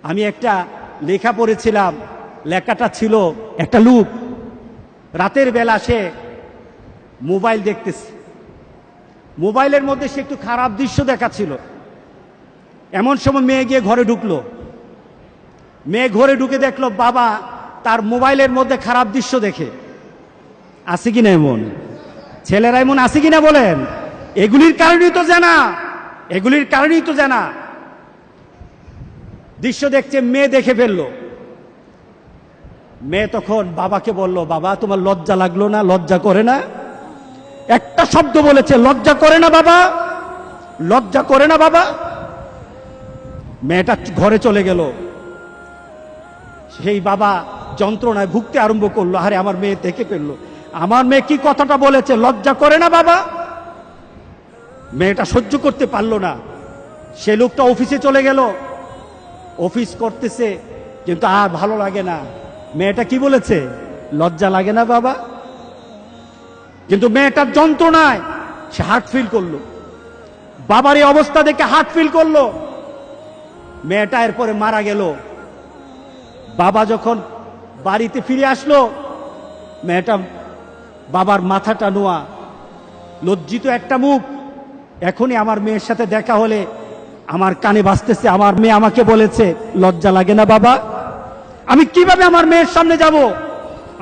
আমি একটা লেখা পড়েছিলাম, লেখাটা ছিল একটা লোক রাতের বেলা সে মোবাইল দেখতেছে, মোবাইলের মধ্যে সে একটু খারাপ দৃশ্য দেখাচ্ছিল। এমন সময় মেয়ে গিয়ে ঘরে ঢুকলো, মেয়ে ঘরে ঢুকে দেখলো বাবা তার মোবাইলের মধ্যে খারাপ দৃশ্য দেখে। আছে কিনা এমন ছেলেরা, এমন আছে কিনা বলেন? এগুলির কারণেই তো জানা, এগুলির কারণেই তো জানা। দৃশ্য দেখছে, মেয়ে দেখে ফেললো। মেয়ে তখন বাবাকে বলল, বাবা তোমার লজ্জা লাগলো না? লজ্জা করে না? একটা শব্দ বলেছে, লজ্জা করে না বাবা, লজ্জা করে না বাবা। মেয়েটা ঘরে চলে গেল। সেই বাবা যন্ত্রণায় ভুগতে আরম্ভ করলো, আরে আমার মেয়ে দেখে ফেললো, আমার মেয়ে কি কথাটা বলেছে, লজ্জা করে না বাবা। মেয়েটা সহ্য করতে পারলো না। সে লোকটা অফিসে চলে গেল, অফিস করতেছে, কিন্তু আর ভালো লাগে না। মেয়েটা কি বলেছে, লজ্জা লাগে না বাবা। কিন্তু মেয়েটার যন্ত্রণায় সে হার্ট ফিল করলো, বাবার এই অবস্থা দেখে হার্ট ফিল করলো। মেয়েটা এরপরে মারা গেল। বাবা যখন বাড়িতে ফিরে আসলো, মেয়েটা বাবার মাথাটা নোয়া, লজ্জিত একটা মুখ। এখনই আমার মেয়ের সাথে দেখা হলে আমার কানে বাজতেছে, আমার মেয়ে আমাকে বলেছে লজ্জা লাগে না বাবা। আমি কিভাবে আমার মেয়ের সামনে যাব,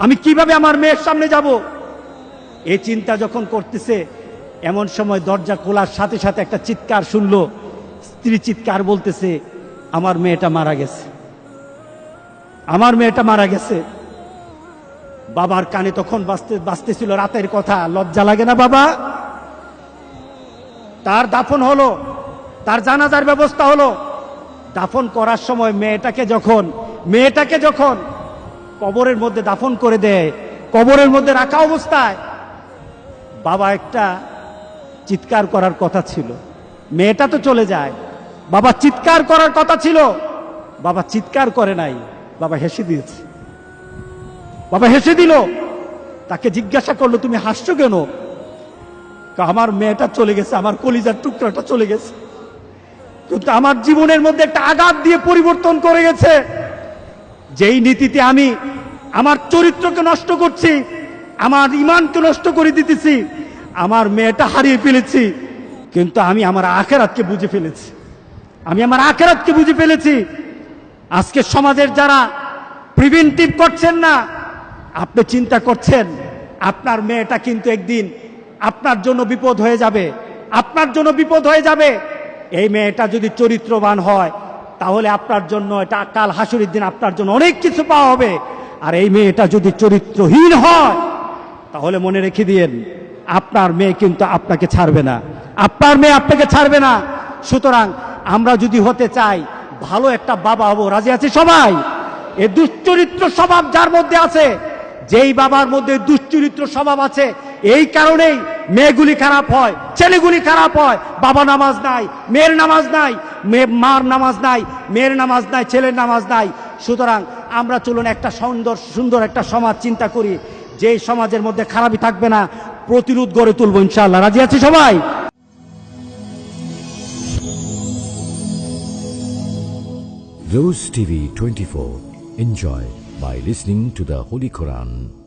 আমি কিভাবে আমার মেয়ের সামনে যাব? এই চিন্তা যখন করতেছে, এমন সময় দরজা খোলার সাথে সাথে একটা চিৎকার শুনলো। স্ত্রী চিৎকার বলতেছে, আমার মেয়েটা মারা গেছে, আমার মেয়েটা মারা গেছে। বাবার কানে তখন বাজতেছিল রাতের কথা, লজ্জা লাগে না বাবা। তার দাফন হলো, তার জানাজার ব্যবস্থা হলো। দাফন করার সময় মেয়েটাকে যখন কবরের মধ্যে দাফন করে দেয়, কবরের মধ্যে রাখা অবস্থায় বাবা একটা চিৎকার করার কথা ছিল। মেয়েটা তো চলে যায়, বাবা চিৎকার করার কথা ছিল, বাবা চিৎকার করে নাই, বাবা হেসে দিয়েছে। বাবা হেসে দিল। তাকে জিজ্ঞাসা করলো, তুমি হাসছো কেন? আমার মেয়েটা চলে গেছে, আমার কলিজার টুকরাটা চলে গেছে, কিন্তু আমার জীবনের মধ্যে একটা আঘাত দিয়ে পরিবর্তন করে গেছে। যেই নীতিতে আমি আমার চরিত্রকে নষ্ট করছি, আমার ঈমানকে নষ্ট করে দিতেছি, আমার মেয়েটা হারিয়ে ফেলেছি, কিন্তু আমি আমার আখিরাতকে বুঝে ফেলেছি, আমি আমার আখিরাতকে বুঝে ফেলেছি। আজকে সমাজের যারা প্রিভেন্টিভ করছেন না, আপনি চিন্তা করছেন আপনার মেয়েটা কিন্তু একদিন আপনার জন্য বিপদ হয়ে যাবে, আপনার জন্য বিপদ হয়ে যাবে। এই মেয়েটা যদি চরিত্রবান হয়, তাহলে আপনার জন্য এটা কাল হাসুরের দিন আপনার জন্য অনেক কিছু পাওয়া হবে। আর এই মেয়েটা যদি চরিত্রহীন হয়, তাহলে মনে রেখে দিয়েন, আপনার মেয়ে কিন্তু আপনাকে ছাড়বে না, আপনার মেয়ে আপনাকে ছাড়বে না। সুতরাং আমরা যদি হতে চাই ভালো একটা বাবা হবো, রাজি আছে সবাই? এই দুশ্চরিত্র স্বভাব যার মধ্যে আছে, যেই বাবার মধ্যে দুশ্চরিত্র স্বভাব আছে, এই কারণেই মেয়েগুলি খারাপ হয়, ছেলেগুলি খারাপ হয়। বাবা নামাজ নাই, মেয়ের নামাজ নাই, মার নামাজ নাই, মেয়ের নামাজ নাই, ছেলের নামাজ নাই। সুতরাং আমরা চলুন একটা সুন্দর একটা সমাজ চিন্তা করি, যেই সমাজের মধ্যে খারাপই থাকবে না, প্রতিরোধ গড়ে তুলবো ইনশাআল্লাহ। রাজি আছে সবাই? Rose TV 24. Enjoy by listening to the Holy Quran.